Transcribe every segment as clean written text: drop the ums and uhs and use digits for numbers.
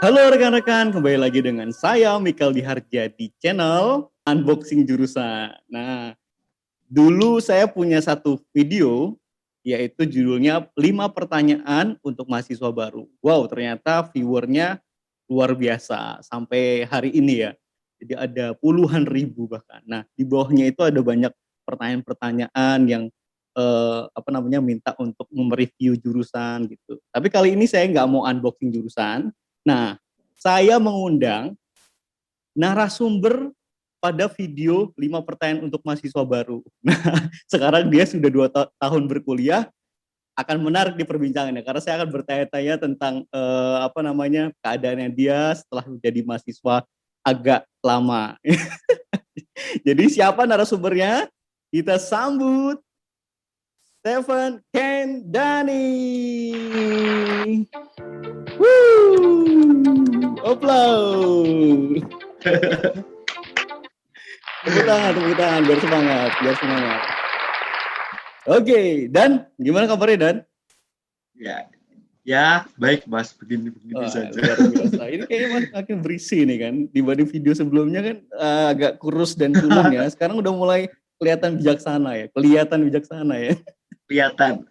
Halo rekan-rekan, kembali lagi dengan saya Mikal Diharja di channel Unboxing Jurusan. Nah, dulu saya punya satu video, yaitu judulnya 5 pertanyaan untuk mahasiswa baru. Wow, ternyata viewernya luar biasa sampai hari ini ya. Jadi ada puluhan ribu bahkan. Nah, di bawahnya itu ada banyak pertanyaan-pertanyaan yang minta untuk mereview jurusan gitu. Tapi kali ini saya nggak mau unboxing jurusan. Nah, saya mengundang narasumber pada video 5 pertanyaan untuk mahasiswa baru. Nah, sekarang dia sudah 2 tahun berkuliah, akan menarik di perbincangannya karena saya akan bertanya-tanya tentang keadaannya dia setelah menjadi mahasiswa agak lama. Jadi siapa narasumbernya? Kita sambut Stephen Kendani. Applause. Tepuk tangan, biar semangat. Oke, Dan, gimana kabarnya Dan? Ya, baik Mas, begini saja. Luar biasa. Ini kayaknya makin berisi nih kan, dibanding video sebelumnya kan agak kurus dan culun ya. Sekarang udah mulai kelihatan bijaksana ya. Kelihatan.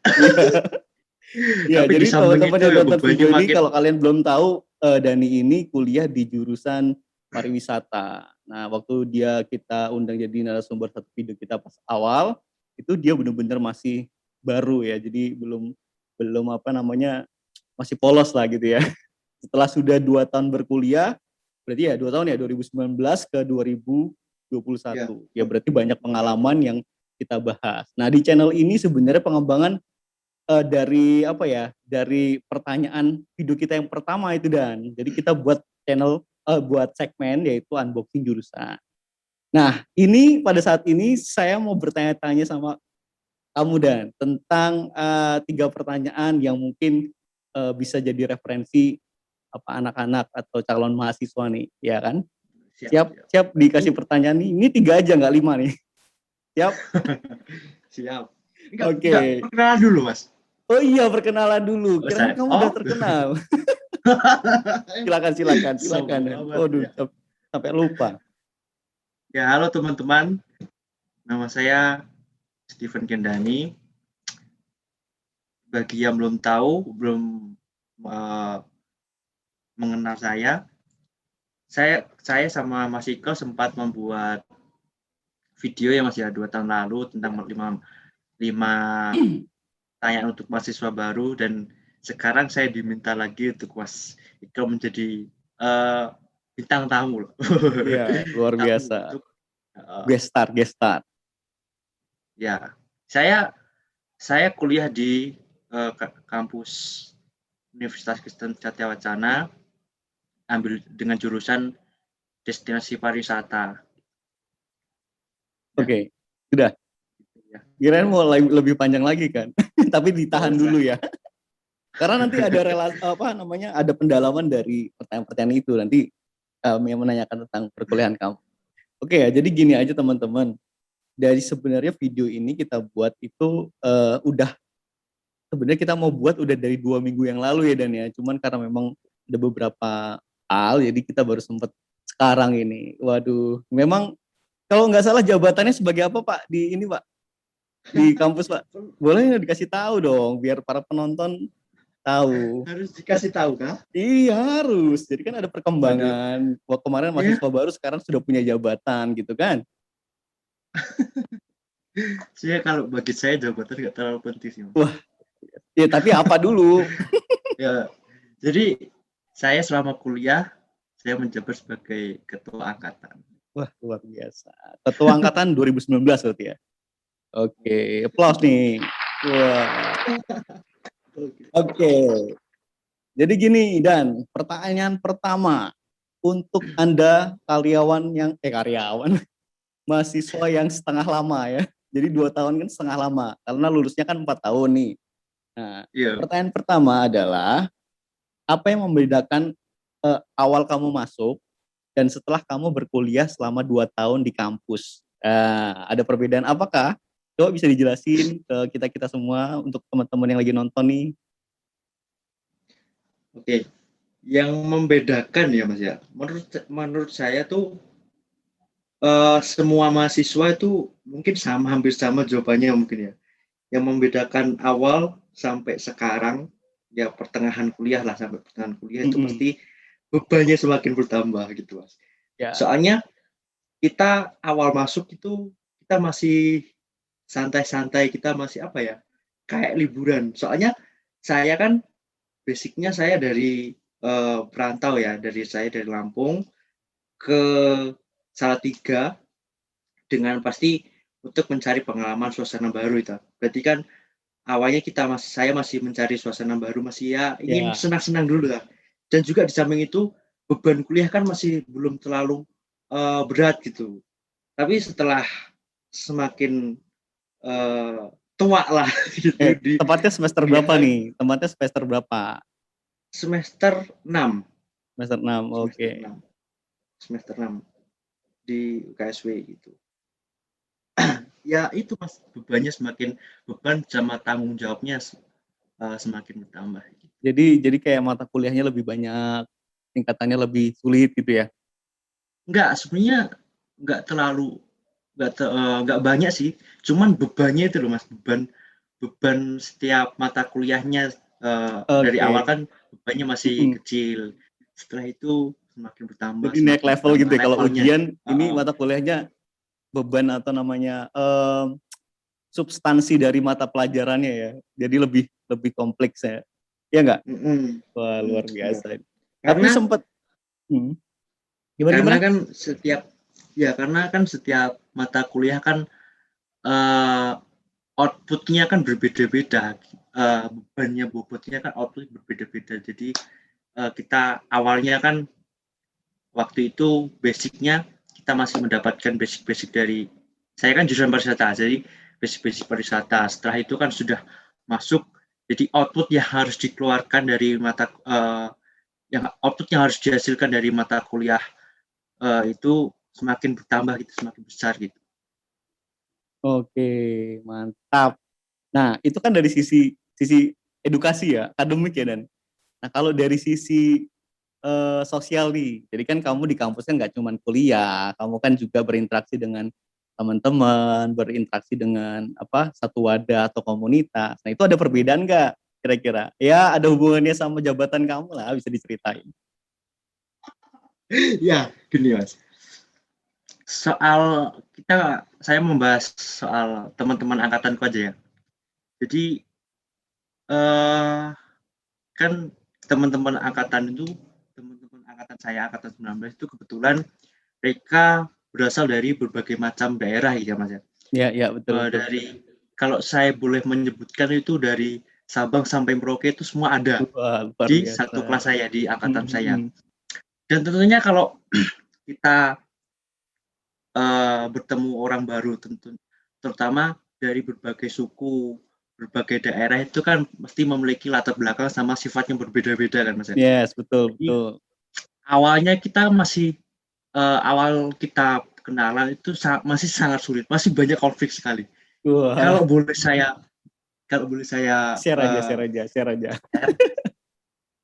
Ya, jadi teman-teman yang nonton video ini, kalau kalian belum tahu, Dani ini kuliah di jurusan pariwisata. Nah, waktu kita undang jadi narasumber satu video kita pas awal, itu dia benar-benar masih baru ya, jadi belum masih polos lah gitu ya. Setelah sudah 2 tahun berkuliah, berarti ya 2 tahun ya, 2019 ke 2021. Ya berarti banyak pengalaman yang kita bahas. Nah, di channel ini sebenarnya pengembangan dari pertanyaan video kita yang pertama itu Dan. Jadi kita buat segmen yaitu unboxing jurusan. Nah, ini pada saat ini saya mau bertanya-tanya sama kamu Dan tentang 3 pertanyaan yang mungkin bisa jadi referensi anak-anak atau calon mahasiswa nih, ya kan? Siap dikasih pertanyaan nih. Ini 3 aja, nggak 5 nih. Siap? Siap. Oke. Perkenalan dulu, Mas. Oh iya, perkenalan dulu. Kira kamu udah terkenal. Silakan. Waduh, sampai lupa. Ya, halo teman-teman. Nama saya Stephen Kendani. Bagi yang belum tahu, belum mengenal saya sama Mas Iko sempat membuat video yang masih 2 tahun lalu tentang 5 pertanyaan untuk mahasiswa baru, dan sekarang saya diminta lagi untuk Mas Iko menjadi bintang tamu loh. Iya, luar biasa. Guest star. Ya, saya kuliah di kampus Universitas Kristen Satya Wacana, ambil dengan jurusan destinasi pariwisata. Oke, sudah. Kirain mau lebih panjang lagi kan, tapi ditahan dulu ya. Karena nanti ada ada pendalaman dari pertanyaan-pertanyaan itu nanti yang menanyakan tentang perkuliahan kamu. Oke ya, jadi gini aja teman-teman. Dari sebenarnya video ini kita buat itu sebenarnya kita mau buat udah dari 2 minggu yang lalu ya Dan ya. Cuman karena memang ada beberapa hal, jadi kita baru sempat sekarang ini. Waduh, memang kalau nggak salah jabatannya sebagai apa Pak di ini Pak? Di kampus Pak? Boleh dikasih tahu dong biar para penonton tahu. Harus dikasih tahu kah? Iya harus. Jadi kan ada perkembangan. Wah, kemarin mahasiswa baru sekarang sudah punya jabatan gitu kan? Kalau bagi saya jabatan nggak terlalu penting sih. Wah, ya tapi apa dulu? Ya, jadi saya selama kuliah saya menjabat sebagai ketua angkatan. Wah, luar biasa. Ketua angkatan 2019 berarti ya. Oke, applause nih. Wah. Oke. Jadi gini Dan, pertanyaan pertama untuk Anda mahasiswa yang setengah lama ya. Jadi 2 tahun kan setengah lama, karena lulusnya kan 4 tahun nih. Nah, pertanyaan pertama adalah, apa yang membedakan awal kamu masuk dan setelah kamu berkuliah selama 2 tahun di kampus? Ada perbedaan apakah? Coba bisa dijelasin ke kita semua untuk teman-teman yang lagi nonton nih. Oke. Yang membedakan ya Mas ya, menurut saya tuh semua mahasiswa itu mungkin sama, hampir sama jawabannya mungkin ya. Yang membedakan awal sampai sekarang, ya pertengahan kuliah lah, sampai pertengahan kuliah itu Mm-mm. pasti bebannya semakin bertambah gitu Mas. Ya, Soalnya kita awal masuk itu kita masih santai-santai, kita masih apa ya, kayak liburan. Soalnya saya kan basicnya saya dari perantau ya, saya dari Lampung ke Salatiga dengan pasti untuk mencari pengalaman suasana baru itu. Berarti kan awalnya saya masih mencari suasana baru, masih ya ingin ya. senang-senang dulu lah. Dan juga di samping itu beban kuliah kan masih belum terlalu berat gitu. Tapi setelah semakin tua lah gitu di Tepatnya semester berapa kuliah, nih? Tempatnya semester berapa? semester 6 Semester 6. semester Oke. 6 semester 6 di UKSW gitu. Ya itu Mas, beban sama tanggung jawabnya semakin bertambah gitu. Jadi kayak mata kuliahnya lebih banyak, tingkatannya lebih sulit gitu ya. Enggak, sebenarnya enggak terlalu enggak banyak sih, cuman bebannya itu loh Mas, beban beban setiap mata kuliahnya dari awal Oke. kan bebannya masih Mm-mm. kecil. Setelah itu Jadi naik level gitu ya. Kalau levelnya. ujian ini Heeh. mata kuliahnya beban atau namanya substansi dari mata pelajarannya ya. Jadi lebih lebih kompleks ya. Iya nggak? Wah, luar Benar. biasa. Tapi Karena sempat gimana karena gimana? kan setiap mata kuliah kan eh, outputnya kan berbeda-beda, bebannya bobotnya kan output berbeda-beda. Jadi kita awalnya kan waktu itu basicnya kita masih mendapatkan basic-basic dari, saya kan jurusan pariwisata, jadi basic-basic pariwisata. Setelah itu kan sudah masuk, jadi output yang harus dikeluarkan dari yang output yang harus dihasilkan dari mata kuliah itu semakin bertambah gitu, semakin besar gitu. Oke, mantap. Nah, itu kan dari sisi sisi edukasi ya, akademik ya, Dan. Nah, kalau dari sisi sosial nih, jadi kan kamu di kampus kan nggak cuma kuliah, kamu kan juga berinteraksi dengan teman-teman, berinteraksi dengan apa satu wadah atau komunitas. Nah, itu ada perbedaan nggak kira-kira? Ya, ada hubungannya sama jabatan kamu lah, bisa diceritain. Ya, gini Mas. Saya membahas soal teman-teman angkatanku aja ya. Jadi eh, kan teman-teman angkatan saya, angkatan 19 itu kebetulan mereka berasal dari berbagai macam daerah ya Mas ya. Ya, ya, betul betul. Dari, kalau saya boleh menyebutkan, itu dari Sabang sampai Merauke itu semua ada Wah, luar di biasa. satu kelas saya, di angkatan saya. Hmm. Dan tentunya kalau kita bertemu orang baru, terutama dari berbagai suku, berbagai daerah, itu kan mesti memiliki latar belakang sama sifat yang berbeda-beda kan Mas ya. Yes, betul Jadi betul. awalnya kita awal kita kenalan itu masih sangat sulit, masih banyak konflik sekali. Wah, Kalau boleh saya kalau boleh saya share aja, share aja, share aja.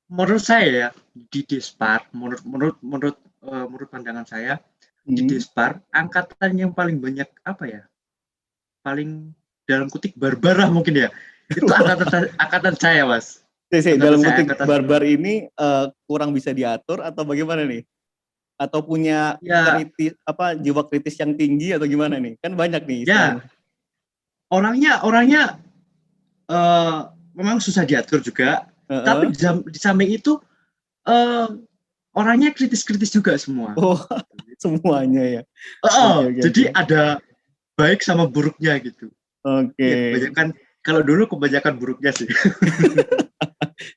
menurut saya ya, di Despar, menurut pandangan saya, di Hmm. Despar angkatan yang paling banyak apa ya, paling dalam kutik barbar lah mungkin ya, itu angkatan saya Mas, angkatan Dalam saya kutip angkatan barbar ini kurang bisa diatur atau bagaimana nih? Atau punya ya. kritis apa jiwa kritis yang tinggi atau gimana nih? Kan banyak nih Ya, istilahnya. orangnya eh, memang susah diatur juga, tapi Heeh. di samping itu eh, orangnya kritis-kritis juga semua. Oh, semuanya ya. Oke oke oke. Jadi ada baik sama buruknya gitu. Oke. Iya, kebanyakan buruknya sih.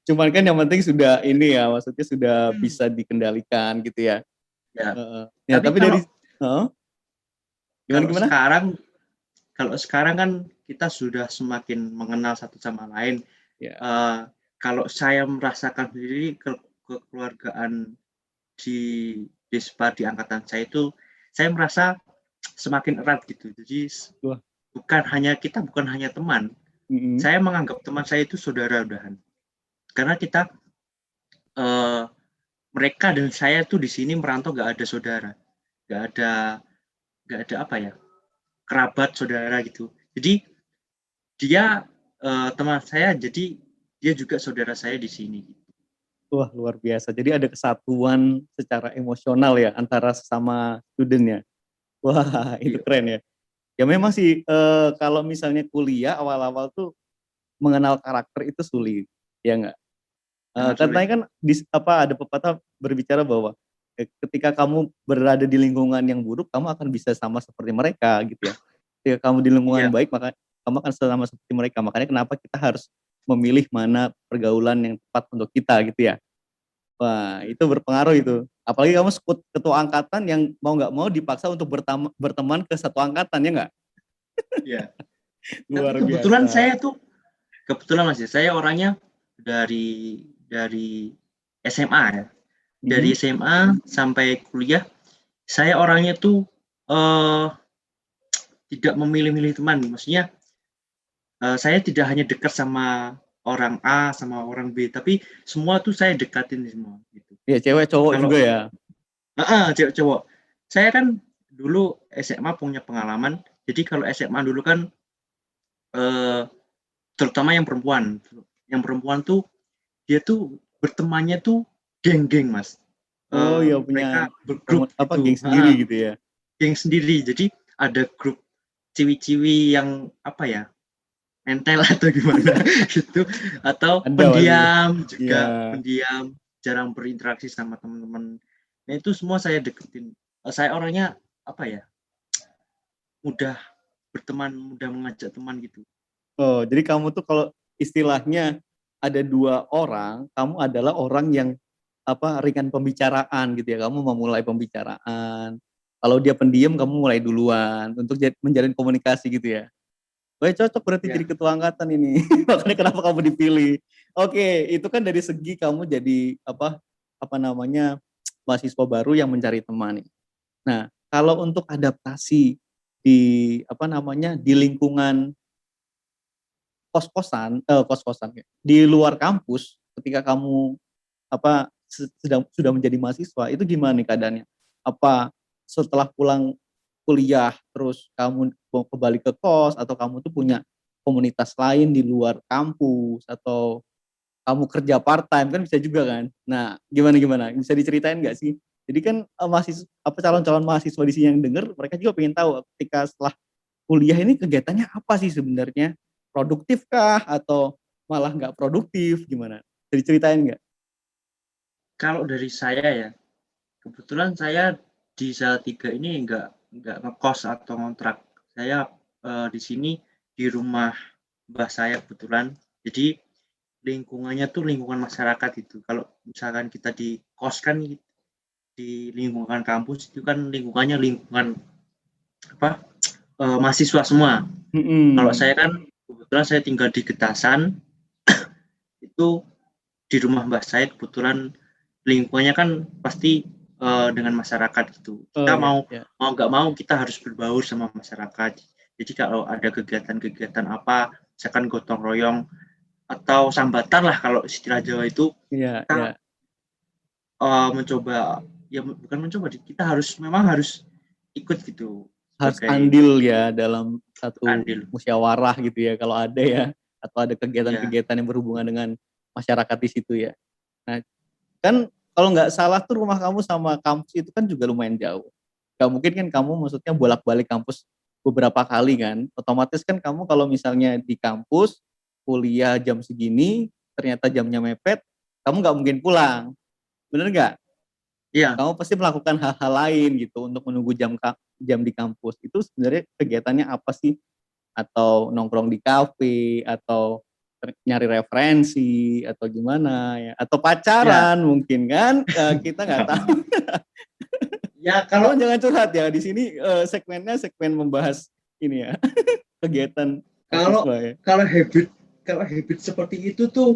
Cuman kan yang penting sudah ini ya, maksudnya sudah bisa dikendalikan gitu ya. Ya, Heeh. Ya, tapi tapi dari heeh, gimana kalau gimana? sekarang kalau sekarang kan kita sudah semakin mengenal satu sama lain. Ya. Eh, Kalau saya merasakan sendiri kekeluargaan di Despa, di angkatan saya itu, saya merasa semakin erat gitu. Jadi Wah. bukan hanya teman. Mm-mm. Saya menganggap teman saya itu saudara udahan. Karena kita eh, mereka dan saya tuh di sini merantau nggak ada saudara, nggak ada apa ya, kerabat saudara gitu. Jadi dia teman saya, jadi dia juga saudara saya di sini. Wah, luar biasa. Jadi ada kesatuan secara emosional ya antara sesama student ya. Wah, itu Iya, keren ya. Ya memang sih kalau misalnya kuliah awal-awal tuh mengenal karakter itu sulit, ya nggak? sangat sulit. Katanya kan ada pepatah berbicara bahwa ketika kamu berada di lingkungan yang buruk, kamu akan bisa sama seperti mereka gitu ya. Ketika kamu di lingkungan Iya, baik, maka kamu akan sama seperti mereka. Makanya kenapa kita harus memilih mana pergaulan yang tepat untuk kita gitu ya. Wah, itu berpengaruh itu. Apalagi kamu ketua angkatan yang mau nggak mau dipaksa untuk berteman ke satu angkatan, ya nggak? iya. Tapi Luar kebetulan biasa. saya tuh, kebetulan Mas, saya orangnya dari SMA ya. Dari Mhm. SMA sampai kuliah, saya orangnya tuh eh, tidak memilih-milih teman. Maksudnya saya tidak hanya dekat sama orang A sama orang B, tapi semua tuh saya dekatin semua gitu. Ya, cewek cowok Kalau juga ya. cewek cowok, saya kan dulu SMA punya pengalaman. Jadi kalau SMA dulu kan eh, terutama yang perempuan tuh dia tuh bertemannya tuh geng-geng Mas. Oh ya, punya Mereka bergrup geng gitu, sendiri gitu ya. geng sendiri. Jadi ada grup ciwi-ciwi yang apa ya, mental atau gimana gitu, atau Ada pasti. pendiam Iya. juga, pendiam, jarang berinteraksi sama teman-teman. Nah itu semua saya deketin. Saya orangnya apa ya, mudah berteman, mudah mengajak teman gitu. Oh, jadi kamu tuh kalau istilahnya ada dua orang, kamu adalah orang yang ringan pembicaraan gitu ya. Kamu memulai pembicaraan. Kalau dia pendiam, kamu mulai duluan untuk menjalin komunikasi gitu ya. Wah, cocok berarti jadi Ya, ketua angkatan ini. Makanya kenapa kamu dipilih. Oke, itu kan dari segi kamu jadi apa namanya mahasiswa baru yang mencari teman nih. Nah, kalau untuk adaptasi di di lingkungan kos-kosan ya, di luar kampus ketika kamu sudah menjadi mahasiswa itu gimana nih keadaannya? Apa setelah pulang kuliah terus kamu mau kembali ke kos atau kamu tuh punya komunitas lain di luar kampus atau kamu kerja part time kan bisa juga kan? Nah, gimana gimana? Bisa diceritain nggak sih? Jadi kan calon-calon mahasiswa di sini yang denger mereka juga pengen tahu ketika setelah kuliah ini kegiatannya apa sih sebenarnya? Produktif kah atau malah nggak produktif gimana? Bisa diceritain nggak? kalau dari saya ya, kebetulan saya di Salatiga ini nggak ngekos atau ngontrak. Saya di sini di rumah mbah saya kebetulan. Jadi lingkungannya tuh lingkungan masyarakat itu. Kalau misalkan kita di kos kan di lingkungan kampus itu kan lingkungannya lingkungan apa mahasiswa semua. Kalau Mhm. saya kan kebetulan saya tinggal di Getasan, itu di rumah mbah saya kebetulan lingkungannya kan pasti dengan masyarakat gitu. Oh Kita ya, mau ya. mau nggak mau kita harus berbaur sama masyarakat. Jadi kalau ada kegiatan-kegiatan apa, misalkan gotong royong atau sambatan lah kalau istilah Jawa itu, Iya, kita iya. mencoba, ya bukan mencoba, kita memang harus ikut gitu Harus sebagai andil ya dalam satu andil. musyawarah gitu ya kalau ada ya atau ada Ya, kegiatan-kegiatan yang berhubungan dengan masyarakat di situ ya. Nah, kan kalau nggak salah tuh rumah kamu sama kampus itu kan juga lumayan jauh. Gak mungkin kan kamu maksudnya bolak-balik kampus beberapa kali kan. Otomatis kan kamu kalau misalnya di kampus kuliah jam segini, ternyata jamnya mepet, kamu nggak mungkin pulang. Bener nggak? iya. Kamu pasti melakukan hal-hal lain gitu untuk menunggu jam di kampus. Itu sebenarnya kegiatannya apa sih? Atau nongkrong di kafe atau nyari referensi atau gimana ya? Atau Ya, pacaran mungkin kan? Kita nggak tahu. ya Tolong kalau jangan curhat ya. Di sini segmennya segmen membahas ini ya, kegiatan kalau mahasiswa ya. kalau habit seperti itu tuh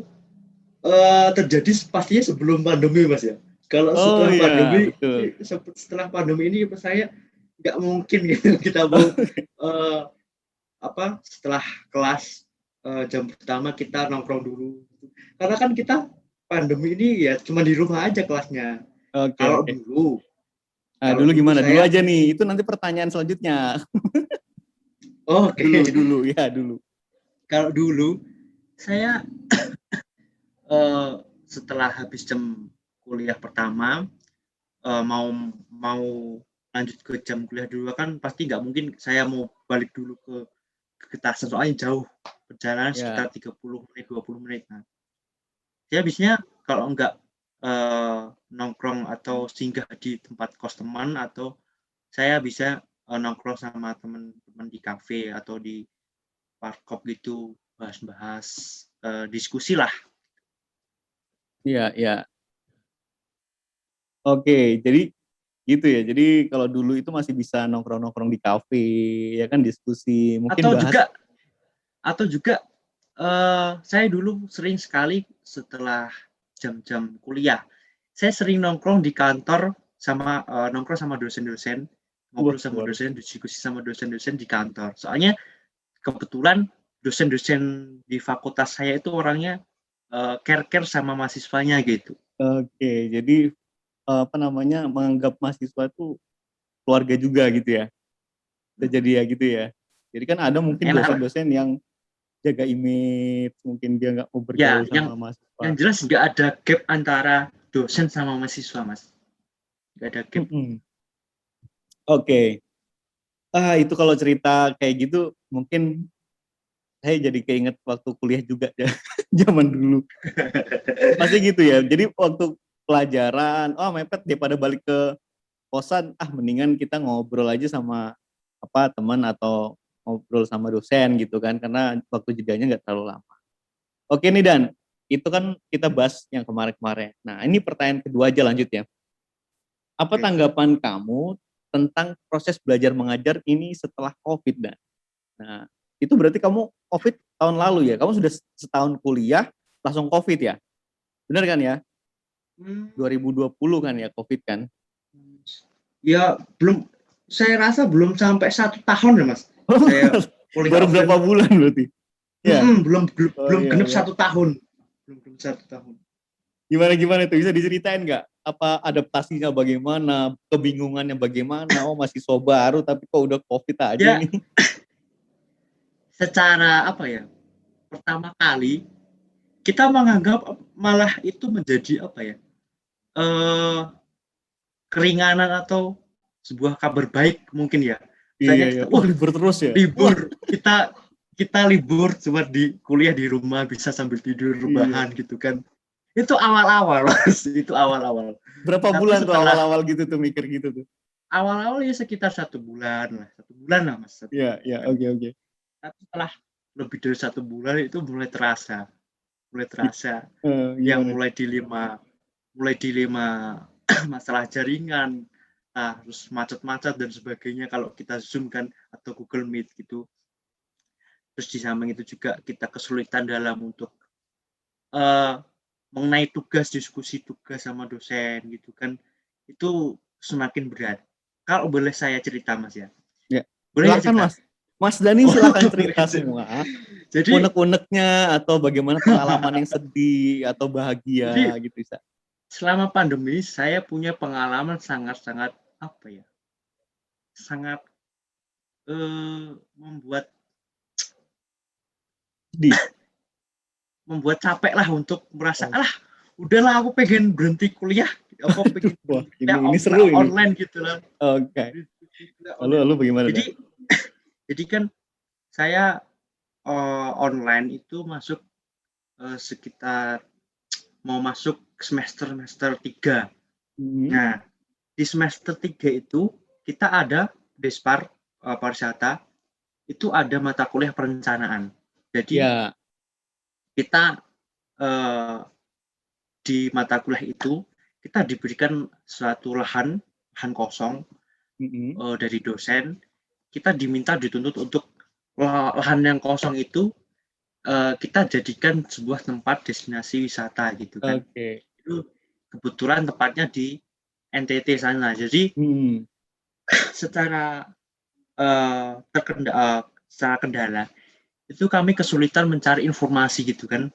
terjadi pastinya sebelum pandemi Mas ya. Kalau Oh iya, betul. setelah pandemi ini saya nggak mungkin gitu kita mau uh, setelah kelas jam pertama kita nongkrong dulu. Karena kan kita pandemi ini ya cuma di rumah aja kelasnya. Oke, Kalau oke. dulu, Nah, kalau dulu dulu gimana? Dulu saya, aja nih. Itu nanti pertanyaan selanjutnya. oke, Dulu, ya dulu. kalau dulu saya setelah habis jam kuliah pertama mau mau lanjut ke jam kuliah dulu kan pasti nggak mungkin saya mau balik dulu ke Getasan soalnya jauh perjalanan Ya, sekitar 30 menit 20 menit. Nah, saya biasanya kalau nggak nongkrong atau singgah di tempat kos teman atau saya bisa nongkrong sama teman-teman di kafe atau di warkop gitu bahas-bahas diskusi lah. iya, iya. Oke, jadi gitu ya. Jadi kalau dulu itu masih bisa nongkrong-nongkrong di kafe, ya kan diskusi, mungkin Atau bahas. juga saya dulu sering sekali setelah jam-jam kuliah, saya sering nongkrong di kantor sama nongkrong sama dosen-dosen, Wah, ngobrol sama luar dosen, diskusi sama dosen-dosen di kantor. Soalnya kebetulan dosen-dosen di fakultas saya itu orangnya care-care sama mahasiswanya gitu. Oke, jadi apa namanya, menganggap mahasiswa itu keluarga juga gitu ya. Bisa jadi ya gitu ya. Jadi kan ada mungkin Enak lah. dosen-dosen yang jaga image, mungkin dia nggak mau Ya, bergaul yang sama mahasiswa. jelas nggak ada gap antara dosen sama mahasiswa, Mas. Nggak ada gap. Mm-mm. Oke. Itu kalau cerita kayak gitu mungkin saya jadi keinget waktu kuliah juga ya. Zaman dulu. Pasti gitu ya. Jadi waktu pelajaran, mepet daripada balik ke kosan, mendingan kita ngobrol aja sama apa teman atau ngobrol sama dosen gitu kan, karena waktu jedanya nggak terlalu lama. Oke nih Dan, itu kan kita bahas yang kemarin-kemarin. Nah ini pertanyaan kedua aja lanjut ya. Apa Oke. tanggapan kamu tentang proses belajar mengajar ini setelah COVID Dan? Nah itu berarti kamu COVID tahun lalu ya? Kamu sudah setahun kuliah langsung COVID ya? Bener kan ya? Hmm, 2020 kan ya COVID kan? ya belum, saya rasa belum sampai 1 tahun ya Mas. Saya kuliah Baru berapa offline. bulan berarti? Ya. Belum belum Oh belum iya genap iya. 1 tahun. Belum genap 1 tahun. Gimana itu bisa diceritain nggak? Apa adaptasinya bagaimana? Kebingungannya bagaimana? Oh mahasiswa baru tapi kok udah COVID aja Ya, ini. secara apa ya? Pertama kali kita menganggap malah itu menjadi apa ya? Eh keringanan atau sebuah kabar baik mungkin ya. Iya Misalnya iya. kita, Wah libur terus ya. Wah libur, kita libur cuma di kuliah di rumah bisa sambil tidur iya. rebahan gitu kan. Itu awal-awal, Mas. Itu awal-awal. Berapa Tapi bulan tuh setelah awal-awal gitu tuh mikir gitu tuh? awal-awal ya sekitar 1 bulan lah, 1 bulan lah Mas, satu Iya iya bulan. oke oke. Tapi setelah lebih dari 1 bulan itu mulai terasa yang Gimana? mulai dilema masalah jaringan, terus macet-macet dan sebagainya kalau kita Zoom kan atau Google Meet gitu. Terus di samping itu juga kita kesulitan dalam untuk uh, mengenai diskusi tugas sama dosen gitu kan, itu semakin berat. Kalau boleh saya cerita Mas ya, Ya. boleh ya Silakan cerita? Mas. Mas Dani Oh, silakan cerita gitu. semua. Jadi, Unek-uneknya atau bagaimana pengalaman yang sedih atau bahagia jadi gitu bisa. selama pandemi saya punya pengalaman sangat-sangat apa ya, sangat membuat Sedih. membuat capek lah untuk merasa Oh, alah udahlah aku pengen berhenti kuliah, aku pengen wah berhenti kuliah ini seru ini. online gitu lah. Oke. Lalu bagaimana Dan? Jadi jadi kan saya online itu masuk sekitar mau masuk semester 3. Hmm. Nah, di semester 3 itu kita ada Despar pariwisata, itu ada mata kuliah perencanaan. Jadi Ya. kita eh, di mata kuliah itu kita diberikan suatu lahan kosong Mm-mm. dari dosen. Kita dituntut untuk lahan yang kosong itu kita jadikan sebuah tempat destinasi wisata gitu kan. Oke. Itu kebetulan tepatnya di NTT sana. Jadi Hmm. secara secara kendala itu kami kesulitan mencari informasi gitu kan.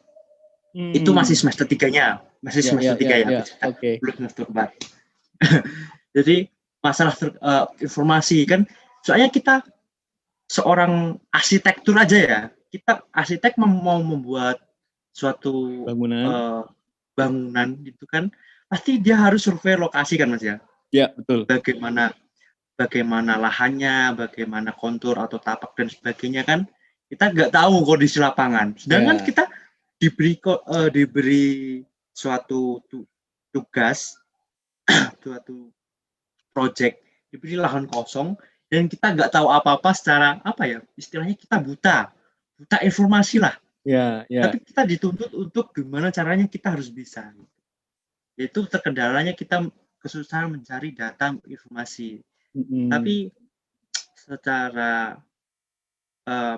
Itu masih semester 3-nya, masih semester 3 ya, Oke. belum semester 4. Jadi masalah informasi kan, soalnya kita seorang arsitektur aja ya, kita arsitek mau membuat suatu Bangunan. bangunan gitu kan, pasti dia harus survei lokasi kan Mas ya. Ya, betul. Bagaimana lahannya, bagaimana kontur atau tapak dan sebagainya kan, kita nggak tahu kondisi lapangan. Sedangkan kita diberi suatu tugas, suatu project, diberi lahan kosong, dan kita nggak tahu apa-apa secara apa ya, istilahnya kita buta informasi lah. Ya. Tapi kita dituntut untuk gimana caranya kita harus bisa. Yaitu terkendalanya kita kesusahan mencari data informasi. Tapi secara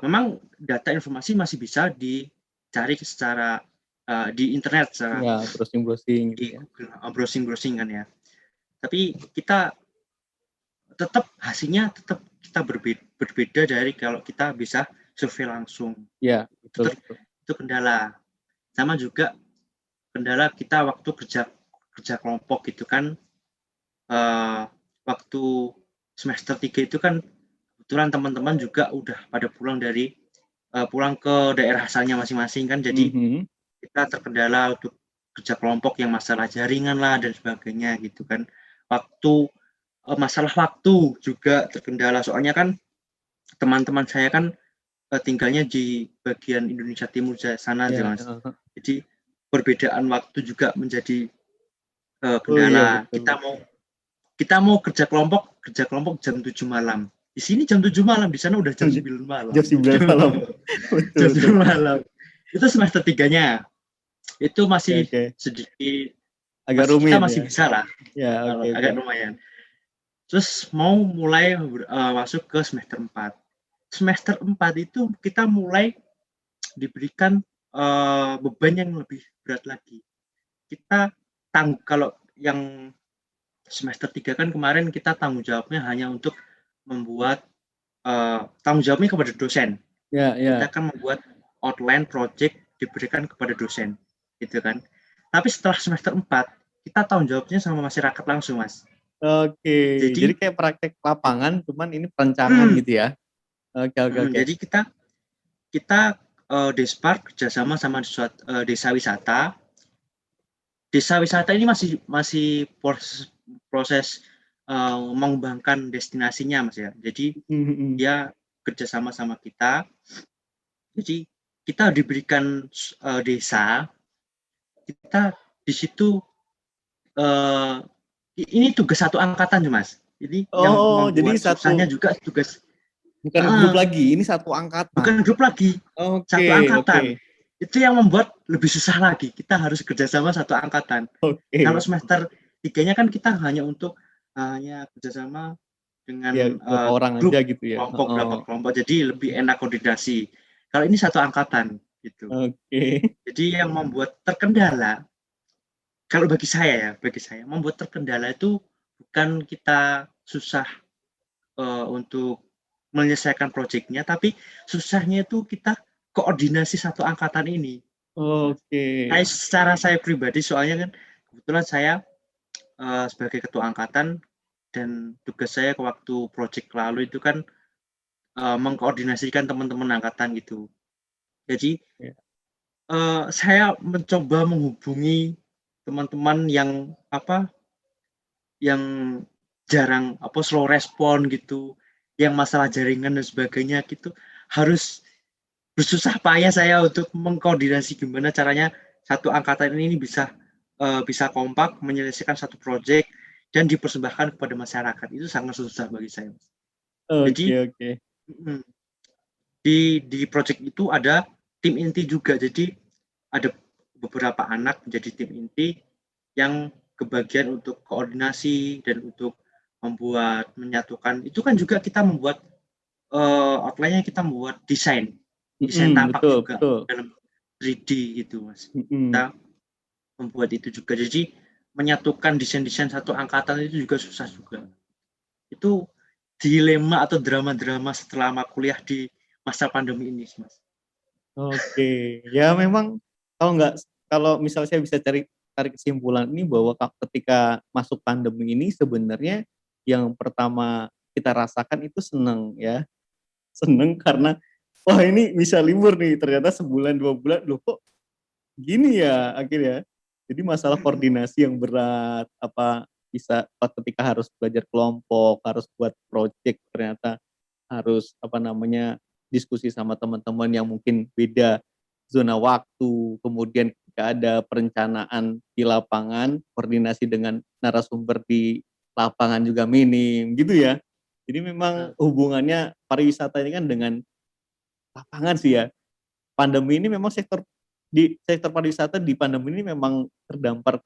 memang data informasi masih bisa dicari secara di internet, secara browsing di Google, browsing kan ya. Tapi kita tetap hasilnya tetap kita berbeda dari kalau kita bisa survei langsung. Ya, betul. Itu kendala. Sama juga kendala kita waktu kerja kelompok gitu kan, waktu semester 3 itu kan kebetulan teman-teman juga udah pada pulang ke daerah asalnya masing-masing kan, jadi kita terkendala untuk kerja kelompok yang masalah jaringan lah dan sebagainya gitu kan. Masalah waktu juga terkendala, soalnya kan teman-teman saya kan tinggalnya di bagian Indonesia Timur sana aja Mas. Jadi perbedaan waktu juga menjadi kendala. Kita mau kerja kelompok jam 7 malam. Di sini jam 7 malam, di sana udah jam 9 malam. Jam 9 malam. Jam 9 malam. Itu semester 3-nya. Itu masih sedikit agak rumit. Kita masih bisa lah. Ya, agak lumayan. Terus mau mulai masuk ke semester 4. Semester 4 itu kita mulai diberikan beban yang lebih berat lagi. Kita kalau yang semester 3 kan kemarin kita tanggung jawabnya hanya untuk membuat tanggung jawabnya kepada dosen. Kita akan membuat outline project diberikan kepada dosen, gitu kan. Tapi setelah semester 4 kita tanggung jawabnya sama masyarakat langsung, Mas. Oke. Jadi kayak praktek lapangan, cuman ini perencanaan gitu ya. Oke. Jadi kita Despar kerjasama sama desa wisata. Desa wisata ini masih proses mengembangkan destinasinya, Mas ya. Jadi dia kerjasama sama kita. Jadi kita diberikan desa, kita di situ ini tugas satu angkatan, Mas. Jadi yang membuat susahnya juga tugas. Bukan grup lagi, ini satu angkatan. Bukan grup lagi, satu angkatan. Itu yang membuat lebih susah lagi. Kita harus kerjasama satu angkatan. Kalau semester 3-nya kan kita hanya kerjasama dengan orang grup, aja gitu ya. Kelompok. Jadi lebih enak koordinasi. Kalau ini satu angkatan gitu. Jadi yang membuat terkendala, kalau bagi saya membuat terkendala itu bukan kita susah untuk menyelesaikan proyeknya, tapi susahnya itu kita koordinasi satu angkatan ini. Secara saya pribadi, soalnya kan kebetulan saya sebagai ketua angkatan dan tugas saya waktu proyek lalu itu kan mengkoordinasikan teman-teman angkatan gitu. Jadi saya mencoba menghubungi teman-teman yang jarang slow respon gitu, yang masalah jaringan dan sebagainya gitu, harus bersusah payah saya untuk mengkoordinasi gimana caranya satu angkatan ini bisa kompak menyelesaikan satu proyek dan dipersembahkan kepada masyarakat. Itu sangat susah bagi saya. Jadi di proyek itu ada tim inti juga. Jadi ada beberapa anak menjadi tim inti yang kebagian untuk koordinasi dan untuk menyatukan. Itu kan juga kita membuat outline-nya, kita membuat desain tapak juga dalam 3D gitu, Mas. Kita membuat itu juga. Jadi menyatukan desain-desain satu angkatan itu juga susah juga. Itu dilema atau drama-drama selama kuliah di masa pandemi ini, Mas. Ya memang kalau nggak kalau misal saya bisa tarik kesimpulan ini bahwa ketika masuk pandemi ini sebenarnya yang pertama kita rasakan itu seneng ya. Seneng karena wah ini bisa libur nih, ternyata sebulan 2 bulan loh kok gini ya akhirnya. Jadi masalah koordinasi yang berat, ketika harus belajar kelompok, harus buat project, ternyata harus diskusi sama teman-teman yang mungkin beda zona waktu, kemudian ketika ada perencanaan di lapangan, koordinasi dengan narasumber di lapangan juga minim gitu ya. Jadi memang hubungannya pariwisata ini kan dengan lapangan sih ya. Pandemi ini memang sektor pariwisata di pandemi ini memang terdampak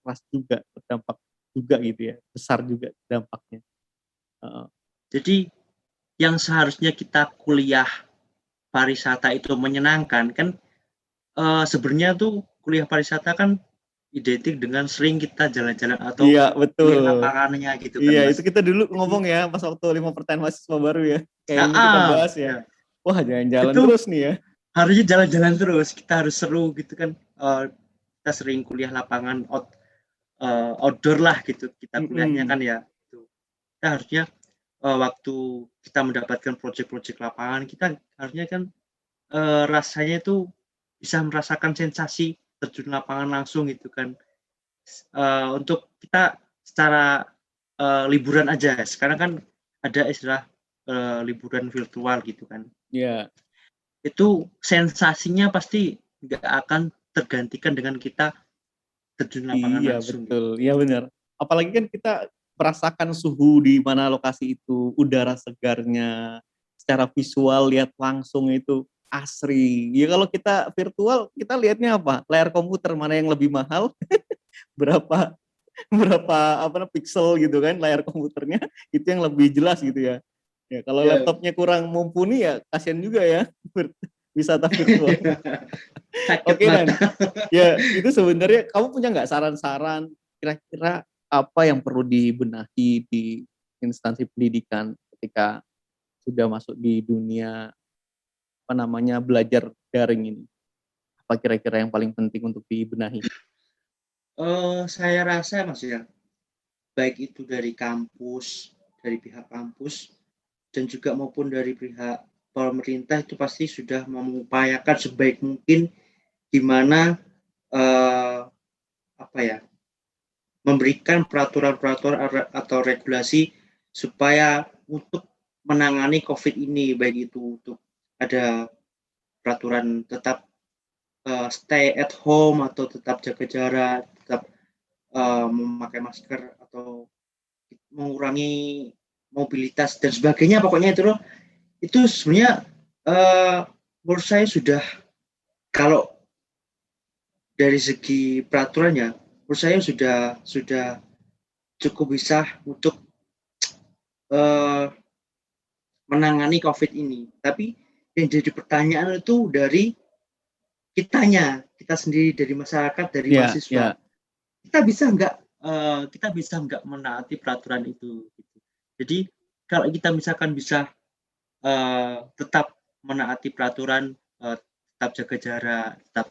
juga gitu ya, besar juga dampaknya. Jadi yang seharusnya kita kuliah pariwisata itu menyenangkan kan, sebenarnya tuh kuliah pariwisata kan identik dengan sering kita jalan-jalan atau Iya kuliah betul. lapangannya gitu kan, Iya Mas. itu kita dulu Jadi ngomong ya pas waktu 5 pertanyaan mahasiswa baru ya, kayaknya kita bahas ya. ya, Wah jalan-jalan itu terus nih ya. harusnya jalan-jalan terus, kita harus seru gitu kan, kita sering kuliah lapangan outdoor lah gitu, kita kuliahnya kan ya. Kita harusnya waktu kita mendapatkan proyek-proyek lapangan, kita harusnya kan rasanya itu bisa merasakan sensasi terjun lapangan langsung gitu kan. Untuk kita secara liburan aja, sekarang kan ada istilah liburan virtual gitu kan. Iya. Itu sensasinya pasti nggak akan tergantikan dengan kita terjun lapangan Iya langsung gitu. betul, iya benar. Apalagi kan kita merasakan suhu di mana lokasi itu, udara segarnya, secara visual lihat langsung itu asri. Ya kalau kita virtual kita lihatnya apa? Layar komputer mana yang lebih mahal, berapa berapa pixel gitu kan layar komputernya itu yang lebih jelas gitu ya. Ya kalau Ya. laptopnya kurang mumpuni ya kasihan juga ya wisata virtual. Sakit Oke Dan, mata. ya itu sebenarnya kamu punya nggak saran-saran kira-kira apa yang perlu dibenahi di instansi pendidikan ketika sudah masuk di dunia belajar daring ini? Apa kira-kira yang paling penting untuk dibenahi? Saya rasa Mas ya, baik itu dari kampus, dari pihak kampus dan juga maupun dari pihak pemerintah itu pasti sudah mengupayakan sebaik mungkin gimana memberikan peraturan-peraturan atau regulasi supaya untuk menangani COVID ini, baik itu untuk ada peraturan tetap stay at home atau tetap jaga jarak, tetap memakai masker atau mengurangi mobilitas dan sebagainya. Pokoknya itu loh, itu sebenarnya menurut saya sudah, kalau dari segi peraturannya, menurut saya sudah cukup bisa untuk menangani COVID ini. Tapi yang jadi pertanyaan itu dari kita sendiri, dari masyarakat, dari Ya, mahasiswa. ya. Kita bisa nggak menaati peraturan itu. Gitu. Jadi kalau kita misalkan bisa tetap menaati peraturan, tetap jaga jarak, tetap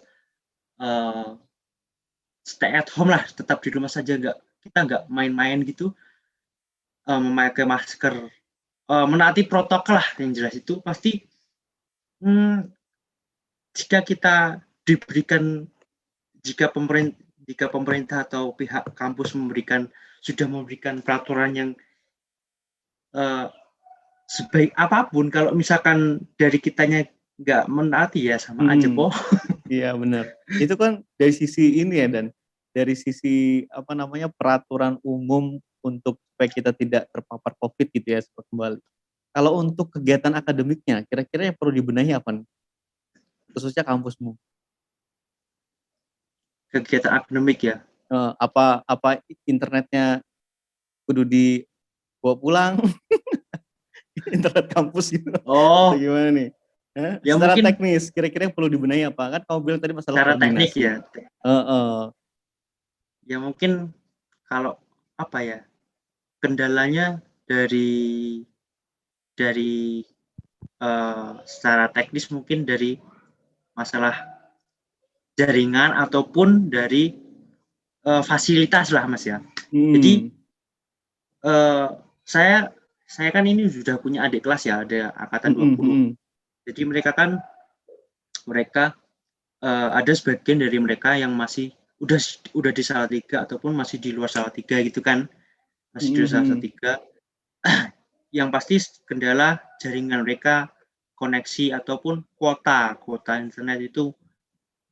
stay at home lah, tetap di rumah saja, kita nggak main-main gitu, memakai masker, menaati protokol lah yang jelas itu pasti. Jika kita diberikan, jika pemerintah atau pihak kampus sudah memberikan peraturan yang sebaik apapun, kalau misalkan dari kitanya nggak menaati ya sama aja kok. Iya benar. Itu kan dari sisi ini ya Dan, dari sisi peraturan umum untuk supaya kita tidak terpapar COVID gitu ya kembali. Kalau untuk kegiatan akademiknya, kira-kira yang perlu dibenahi apa nih? Khususnya kampusmu. Kegiatan akademik ya. Apa internetnya kudu dibawa pulang, internet kampus gitu. Atau Oh, gimana nih? ya Secara mungkin teknis, kira-kira yang perlu dibenahi apa? Kan kamu bilang tadi masalah secara teknik koordinasi. ya. Ya mungkin kalau kendalanya dari secara teknis mungkin dari masalah jaringan ataupun dari fasilitas lah Mas ya. Jadi saya kan ini sudah punya adik kelas ya, ada angkatan 20. Jadi mereka ada sebagian dari mereka yang masih udah di Salatiga ataupun masih di luar Salatiga gitu kan. Masih di luar Salatiga. Yang pasti kendala jaringan mereka, koneksi ataupun kuota internet itu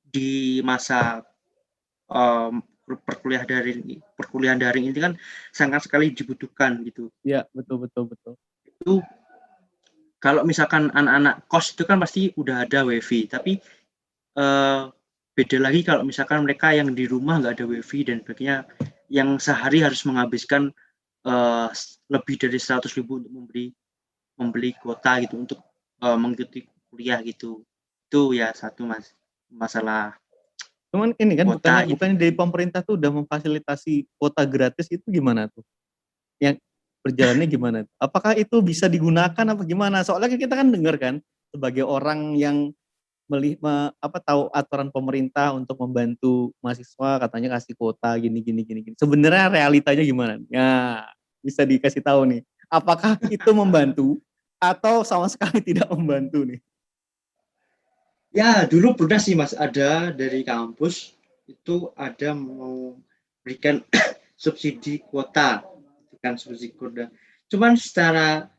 di masa perkuliahan daring ini kan sangat sekali dibutuhkan gitu. Ya, betul. Itu kalau misalkan anak-anak kos itu kan pasti udah ada wifi, tapi beda lagi kalau misalkan mereka yang di rumah nggak ada wifi dan sebagainya, yang sehari harus menghabiskan lebih dari 100.000 untuk membeli kuota gitu untuk mengikuti kuliah gitu. Itu ya satu masalah. Cuman ini kan kuota bukannya dari pemerintah tuh udah memfasilitasi kuota gratis, itu gimana tuh? Yang berjalannya gimana? Apakah itu bisa digunakan apa gimana? Soalnya kita kan dengar kan sebagai orang yang tahu aturan pemerintah untuk membantu mahasiswa, katanya kasih kuota gini. Sebenarnya realitanya gimana? Ya, bisa dikasih tahu nih. Apakah itu membantu atau sama sekali tidak membantu nih? Ya, dulu pernah sih Mas, ada dari kampus itu ada mau berikan subsidi kuota, bukan subsidi kuota. Cuman secara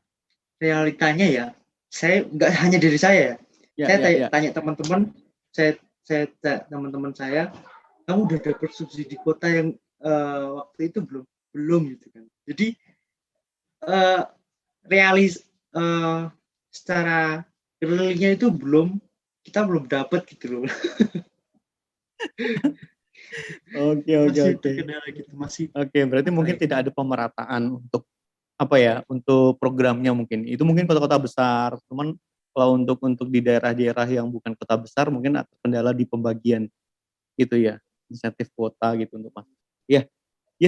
realitanya ya, saya nggak hanya dari saya ya. Saya tanya teman-teman, saya teman-teman saya, kamu udah dapat subsidi kuota yang waktu itu belum gitu kan. Jadi secara realnya itu kita belum dapat gitu loh. Oke. Kendala gitu masih. Oke, berarti mungkin tidak ada pemerataan untuk programnya mungkin. Itu mungkin kota-kota besar, cuman kalau untuk di daerah-daerah yang bukan kota besar mungkin ada kendala di pembagian itu ya, insentif kuota gitu untuk masuk. Ya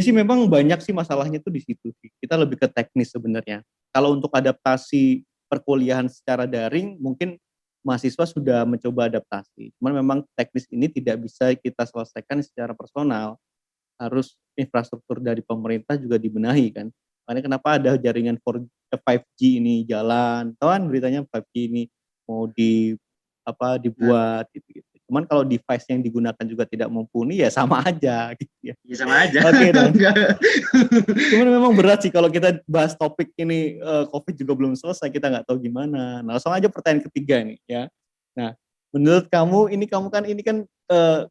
sih memang banyak sih masalahnya tuh di situ sih. Kita lebih ke teknis sebenarnya. Kalau untuk adaptasi perkuliahan secara daring mungkin mahasiswa sudah mencoba adaptasi. Cuman memang teknis ini tidak bisa kita selesaikan secara personal. Harus infrastruktur dari pemerintah juga dibenahi kan. Makanya kenapa ada jaringan 5G ini jalan. Tahu kan beritanya 5G ini mau dibuat gitu. Cuman kalau device yang digunakan juga tidak mumpuni ya sama aja gitu ya. Ya sama aja. Oke dong. Cuman memang berat sih kalau kita bahas topik ini, COVID juga belum selesai, kita nggak tahu gimana. Nah, langsung aja pertanyaan ketiga nih ya. Nah, menurut kamu ini kan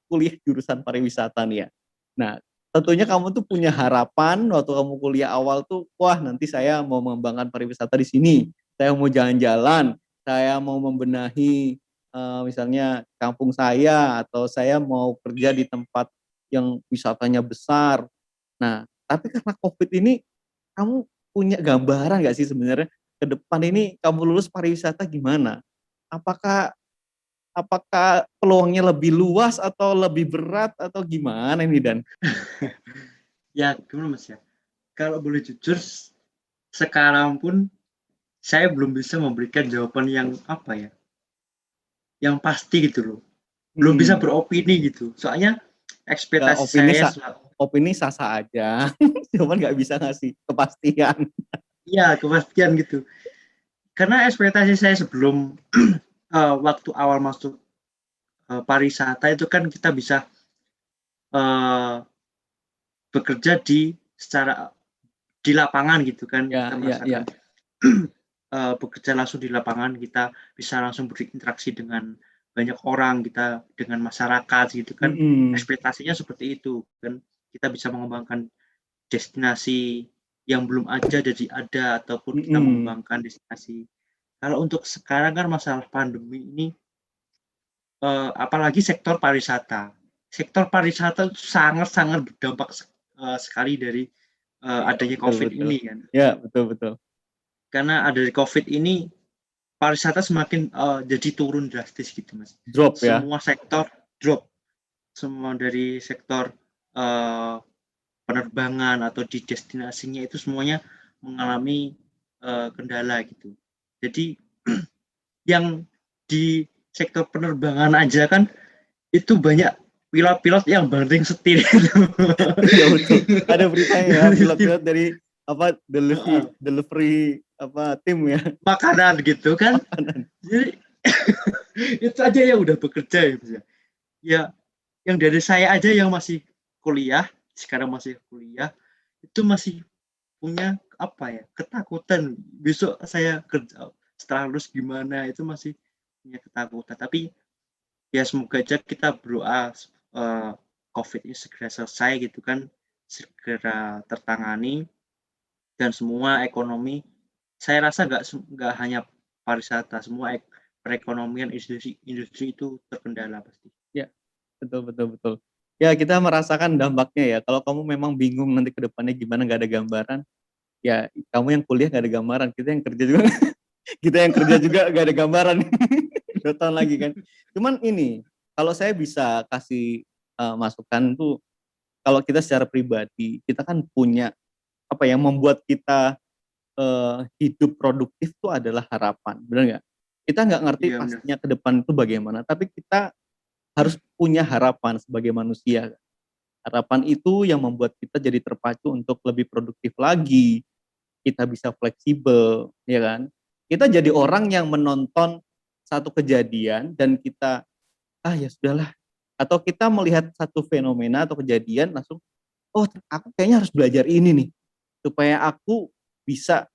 kuliah jurusan pariwisata nih ya. Nah, tentunya kamu tuh punya harapan waktu kamu kuliah awal tuh, wah nanti saya mau mengembangkan pariwisata di sini, saya mau jalan-jalan, saya mau membenahi misalnya kampung saya, atau saya mau kerja di tempat yang wisatanya besar. Nah, tapi karena COVID ini, kamu punya gambaran nggak sih sebenarnya ke depan ini kamu lulus pariwisata gimana? Apakah apakah peluangnya lebih luas atau lebih berat atau gimana ini Dan? Ya, gimana Mas ya? Kalau boleh jujur, sekarang pun saya belum bisa memberikan jawaban yang yang pasti gitu loh. Belum bisa beropini gitu. Soalnya ekspektasi opini sah-sah aja, cuman nggak bisa ngasih kepastian. Iya, kepastian gitu. Karena ekspektasi saya sebelum waktu awal masuk pariwisata itu kan kita bisa bekerja di lapangan gitu kan. Kita merasakan bekerja langsung di lapangan, kita bisa langsung berinteraksi dengan banyak orang, kita dengan masyarakat gitu kan. Ekspektasinya seperti itu kan, kita bisa mengembangkan destinasi yang belum ada jadi ada, ataupun kita mengembangkan destinasi. Kalau untuk sekarang kan masalah pandemi ini, apalagi sektor pariwisata itu sangat berdampak sekali dari adanya COVID ini kan. Ya, betul. Karena ada COVID ini, pariwisata semakin jadi turun drastis gitu Mas. Drop ya. Semua sektor drop. Semua dari sektor penerbangan atau di destinasinya itu semuanya mengalami kendala gitu. Jadi yang di sektor penerbangan aja kan itu banyak pilot-pilot yang banting setir itu. Ya betul. Ada beritanya ya, pilot-pilot dari apa delivery apa tim ya, Makanan gitu kan. makanan. Jadi itu aja yang udah bekerja ya, Mas ya. Ya, yang dari saya aja yang masih kuliah, sekarang masih kuliah, itu masih punya apa ya, ketakutan besok saya kerja setelah lulus gimana, itu masih punya ketakutan. Tapi ya semoga aja kita berdoa COVID ini segera selesai gitu kan, segera tertangani dan semua ekonomi. Saya rasa nggak hanya pariwisata, semua perekonomian industri itu terkendala pasti. Ya, betul betul betul. Ya kita merasakan dampaknya ya. Kalau kamu memang bingung nanti ke depannya gimana nggak ada gambaran, ya kamu yang kuliah nggak ada gambaran, kita yang kerja juga kita yang kerja juga nggak ada gambaran 2 tahun lagi kan. Cuman ini kalau saya bisa kasih masukan tuh, kalau kita secara pribadi kita kan punya apa yang membuat kita hidup produktif itu adalah harapan, benar nggak? Kita nggak ngerti Iya benar. pastinya ke depan itu bagaimana, tapi kita harus punya harapan sebagai manusia. Harapan itu yang membuat kita jadi terpacu untuk lebih produktif lagi, kita bisa fleksibel, ya kan? Kita jadi orang yang menonton satu kejadian dan kita, ah ya sudahlah, atau kita melihat satu fenomena atau kejadian langsung, oh aku kayaknya harus belajar ini nih, supaya aku bisa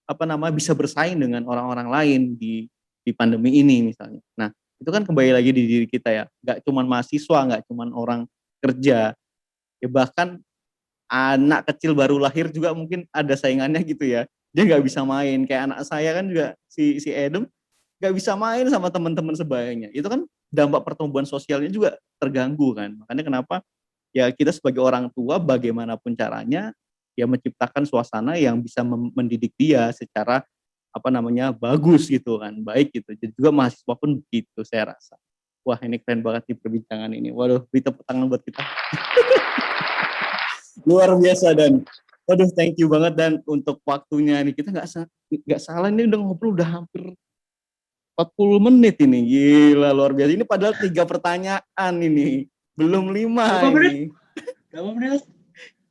apa namanya bisa bersaing dengan orang-orang lain di pandemi ini misalnya. Nah itu kan kembali lagi di diri kita ya, nggak cuman mahasiswa, nggak cuman orang kerja, ya bahkan anak kecil baru lahir juga mungkin ada saingannya gitu ya. Dia nggak bisa main, kayak anak saya kan juga si Adam nggak bisa main sama teman-teman sebayanya. Itu kan dampak pertumbuhan sosialnya juga terganggu kan. Makanya kenapa ya kita sebagai orang tua bagaimanapun caranya ya menciptakan suasana yang bisa mendidik dia secara apa namanya bagus gitu kan, baik gitu. Jadi juga mahasiswa pun begitu saya rasa. Wah ini keren banget nih perbincangan ini. Waduh, beri tepuk tangan buat kita. Luar biasa dan waduh thank you banget dan untuk waktunya nih kita nggak salah ini udah ngobrol udah hampir 40 menit ini, gila luar biasa. Ini padahal 3 pertanyaan ini, belum 5 Berapa menit? ini. Berapa menit?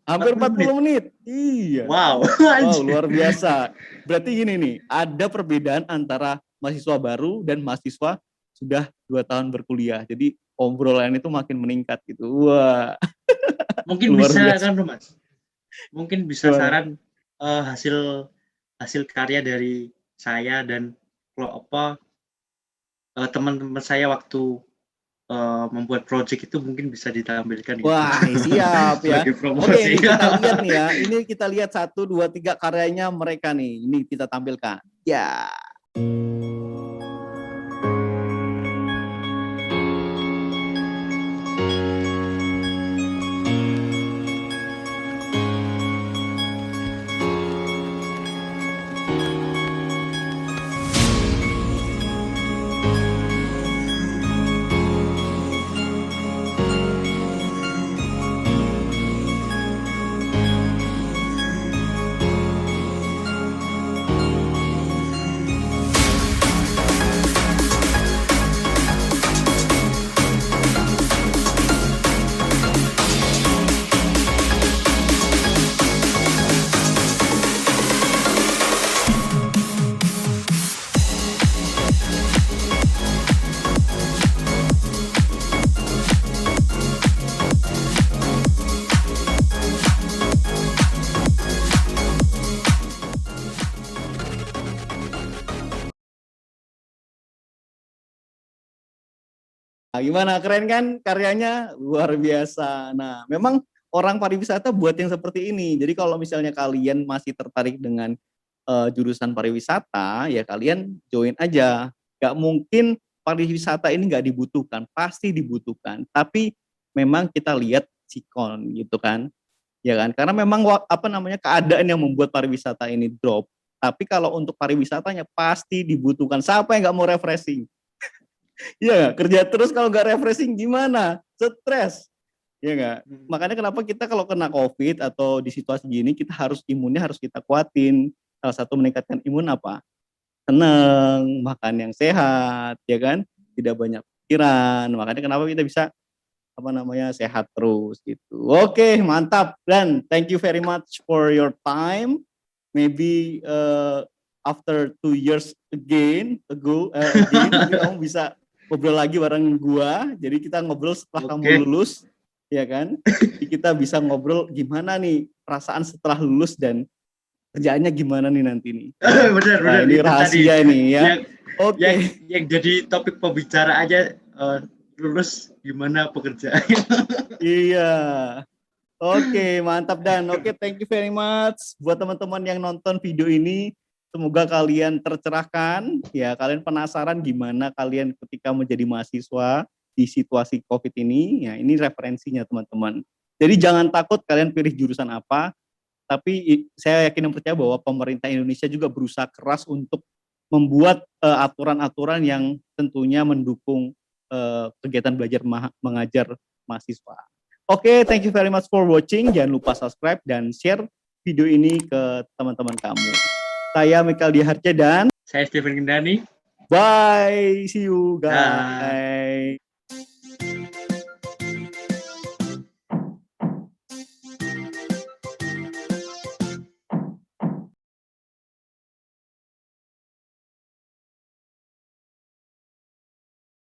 Hampir 40 40 menit. Iya. Wow. Wow, luar biasa. Berarti gini nih, ada perbedaan antara mahasiswa baru dan mahasiswa sudah 2 tahun berkuliah. Jadi obrolan itu makin meningkat gitu. Wah, Mungkin luar bisa biasa. kan, Mas? Mungkin bisa Gimana? saran hasil karya dari saya dan teman-teman saya waktu membuat project itu mungkin bisa ditampilkan gitu. Wah, nih siap ya. Sebagai Oke, promosi. ini kita lihat nih ya. Ini kita lihat 1, 2, 3 karyanya mereka nih. Ini kita tampilkan. Ya. Nah, gimana keren kan karyanya luar biasa. Nah, memang orang pariwisata buat yang seperti ini. Jadi kalau misalnya kalian masih tertarik dengan jurusan pariwisata, ya kalian join aja. Gak mungkin pariwisata ini nggak dibutuhkan, pasti dibutuhkan. Tapi memang kita lihat sikon gitu kan, ya kan? Karena memang apa namanya keadaan yang membuat pariwisata ini drop. Tapi kalau untuk pariwisatanya pasti dibutuhkan. Siapa yang nggak mau refreshing? Iya, kerja terus kalau nggak refreshing gimana? Stres, ya nggak? Makanya kenapa kita kalau kena COVID atau di situasi gini kita harus imunnya harus kita kuatin. Salah satu meningkatkan imun apa? Tenang, makan yang sehat, ya kan? Tidak banyak pikiran. Makanya kenapa kita bisa sehat terus gitu. Oke, mantap. Dan thank you very much for your time. Maybe after 2 years again, kamu bisa ngobrol lagi bareng gua. Jadi kita ngobrol setelah kamu lulus, ya kan? Jadi kita bisa ngobrol gimana nih perasaan setelah lulus dan kerjaannya gimana nih nanti nih. Benar. Ini rahasia nih ya. Oke. Yang jadi topik pembicara aja lulus gimana pekerjaannya. Iya. Oke, mantap Dan. Oke, thank you very much buat teman-teman yang nonton video ini. Semoga kalian tercerahkan, ya kalian penasaran gimana kalian ketika menjadi mahasiswa di situasi COVID ini. Ya, ini referensinya teman-teman. Jadi jangan takut kalian pilih jurusan apa, tapi saya yakin dan percaya bahwa pemerintah Indonesia juga berusaha keras untuk membuat aturan-aturan yang tentunya mendukung kegiatan belajar mengajar mahasiswa. Oke, thank you very much for watching. Jangan lupa subscribe dan share video ini ke teman-teman kamu. Saya Michael Diharja dan saya Stephen Gendani. Bye, see you guys.